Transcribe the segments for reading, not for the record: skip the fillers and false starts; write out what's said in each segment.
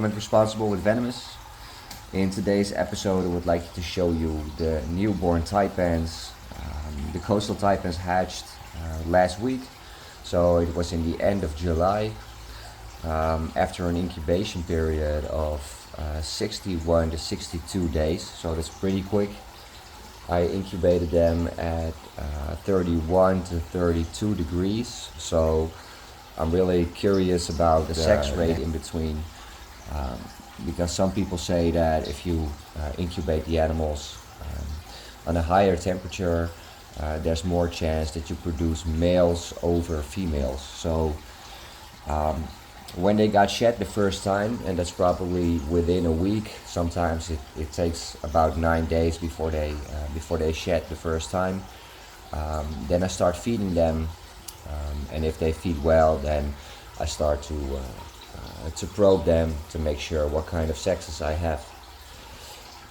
welcome at Responsible with Venomous. In today's episode I would like to show you the newborn Taipans. The coastal Taipans hatched last week, so it was in the end of July. After an incubation period of 61 to 62 days, so that's pretty quick. I incubated them at 31 to 32 degrees, so I'm really curious about the sex rate in between, because some people say that if you incubate the animals on a higher temperature, there's more chance that you produce males over females. So when they got shed the first time, and that's probably within a week, sometimes it takes about 9 days before they shed the first time, then I start feeding them, and if they feed well, then I start to probe them to make sure what kind of sexes I have.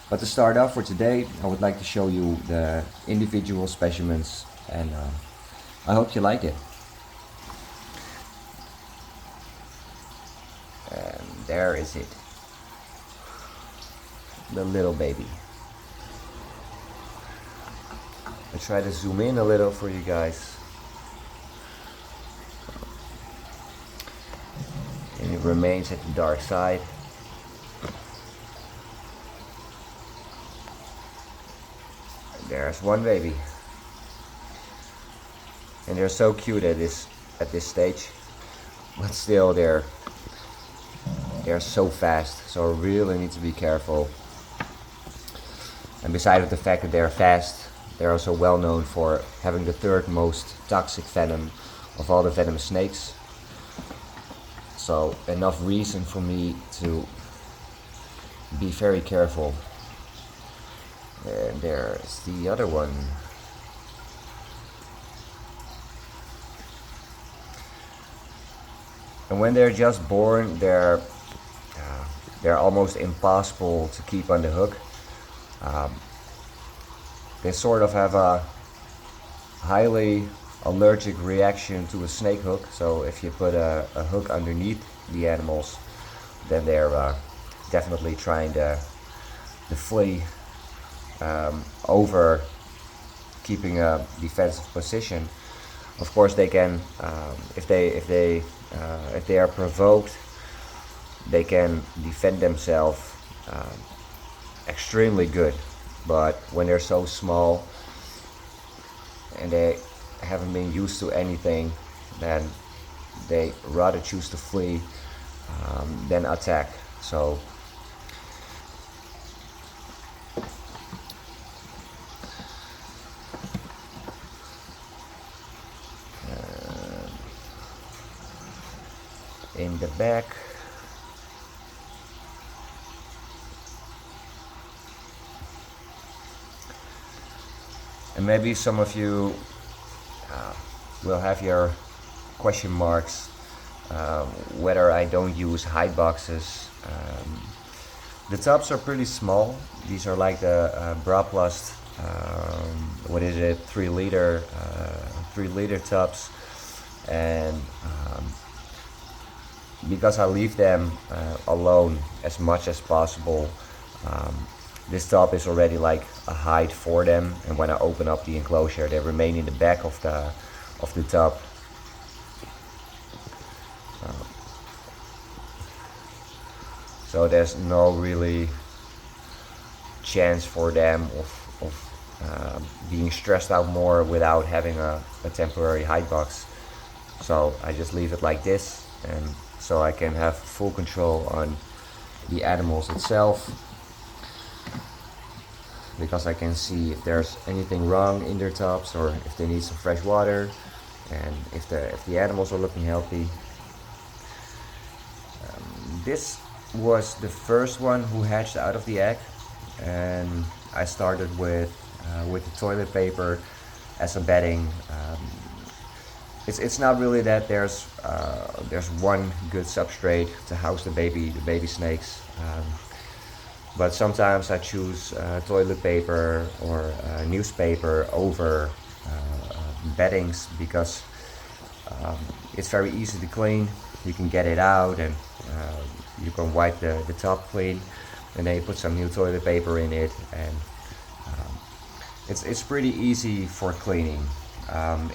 But to start off for today, I would like to show you the individual specimens, and I hope you like it. And there is it, the little baby. I try to zoom in a little for you guys. And it remains at the dark side. And there's one baby. And they're so cute at this stage, but still they're so fast, so I really need to be careful. And besides the fact that they're fast, they're also well known for having the third most toxic venom of all the venomous snakes. So enough reason for me to be very careful. And there's the other one. And when they're just born, they're almost impossible to keep on the hook. They sort of have a highly allergic reaction to a snake hook, so if you put a hook underneath the animals, then they're definitely trying to flee over keeping a defensive position. Of course they can, if they are provoked, they can defend themselves extremely good. But when they're so small and they haven't been used to anything, then they rather choose to flee than attack. So in the back, and maybe some of you will have your question marks whether I don't use hide boxes. The tubs are pretty small. These are like the Braplast, what is it, 3 liter tubs, and because I leave them alone as much as possible, this tub is already like a hide for them, and when I open up the enclosure, they remain in the back of the tub. So there's no really chance for them of being stressed out more without having a temporary hide box. So I just leave it like this, and so I can have full control on the animals itself, because I can see if there's anything wrong in their tubs or if they need some fresh water, and if the animals are looking healthy. This was the first one who hatched out of the egg, and I started with the toilet paper as a bedding. It's not really that there's one good substrate to house the baby snakes, but sometimes I choose toilet paper or newspaper over beddings, because it's very easy to clean. You can get it out, and you can wipe the top clean, and then you put some new toilet paper in it, and it's pretty easy for cleaning.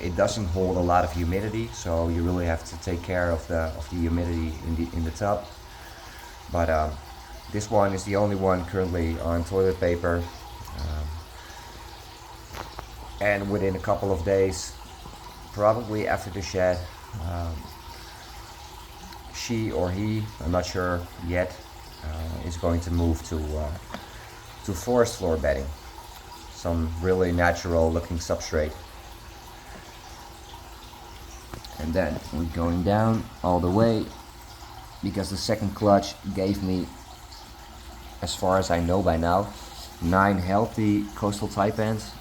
It doesn't hold a lot of humidity, so you really have to take care of the humidity in the tub. But this one is the only one currently on toilet paper, and within a couple of days, probably after the shed, she or he, I'm not sure yet, is going to move to forest floor bedding, some really natural looking substrate. And then we're going down all the way, because the second clutch gave me, as far as I know by now, 9 healthy coastal taipans.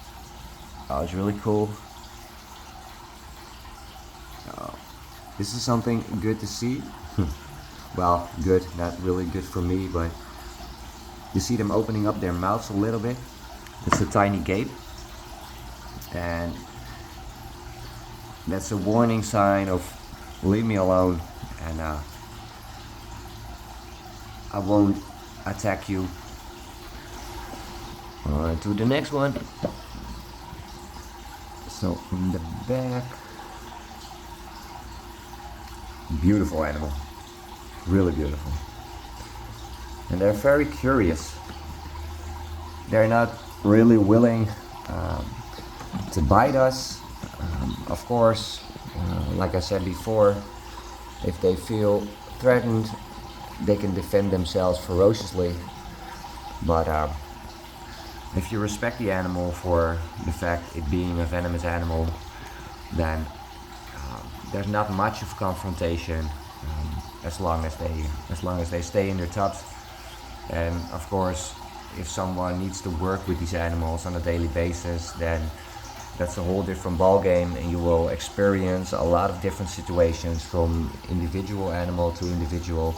Oh, it's really cool. This is something good to see. Well, good, not really good for me, but you see them opening up their mouths a little bit. It's a tiny gape, and that's a warning sign of leave me alone, and I won't attack you. On to the next one. So in the back, beautiful animal, really beautiful, and they're very curious. They're not really willing to bite us. Of course, like I said before, if they feel threatened, they can defend themselves ferociously. But if you respect the animal for the fact it being a venomous animal, then there's not much of confrontation, as long as they stay in their tubs. And of course, if someone needs to work with these animals on a daily basis, then that's a whole different ball game, and you will experience a lot of different situations from individual animal to individual.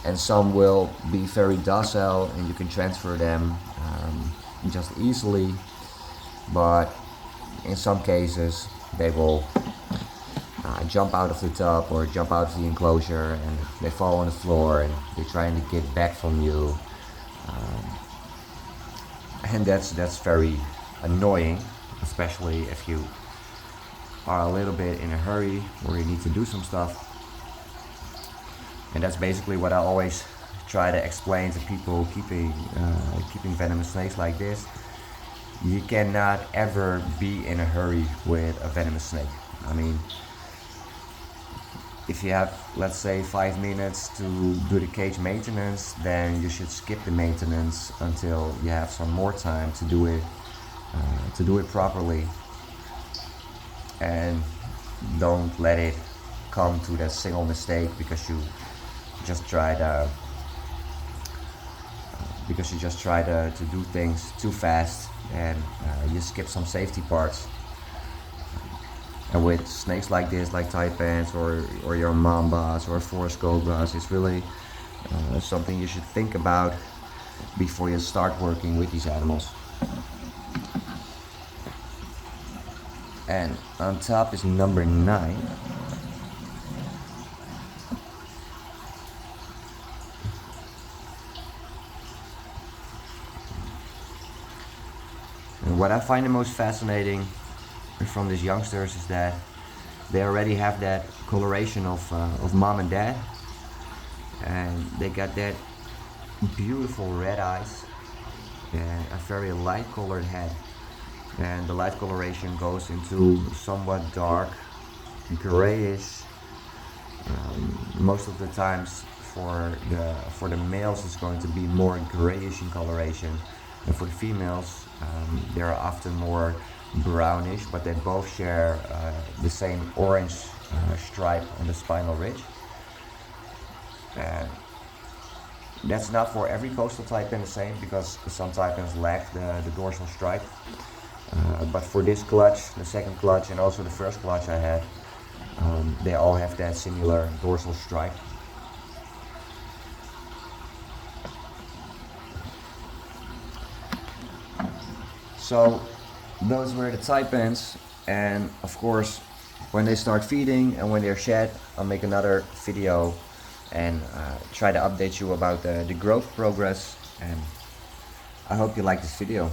And some will be very docile and you can transfer them just easily, but in some cases they will jump out of the tub or jump out of the enclosure, and they fall on the floor and they're trying to get back from you, and that's very annoying, especially if you are a little bit in a hurry or you need to do some stuff. And that's basically what I always try to explain to people keeping venomous snakes like this. You cannot ever be in a hurry with a venomous snake. I mean, if you have, let's say, 5 minutes to do the cage maintenance, then you should skip the maintenance until you have some more time to do it properly, and don't let it come to that single mistake because you just try to do things too fast, and you skip some safety parts. And with snakes like this, like taipans or your mambas or forest cobras, it's really something you should think about before you start working with these animals. And on top is number 9. And what I find the most fascinating from these youngsters is that they already have that coloration of mom and dad, and they got that beautiful red eyes and a very light colored head, and the light coloration goes into somewhat dark grayish. Most of the times for the males it's going to be more grayish in coloration, and for the females they are often more brownish, but they both share the same orange stripe on the spinal ridge. And that's not for every coastal taipan the same, because some taipans lack the dorsal stripe. But for this clutch, the second clutch, and also the first clutch I had, they all have that similar dorsal stripe. So those were the taipans, and of course when they start feeding and when they're shed, I'll make another video and try to update you about the growth progress. And I hope you like this video.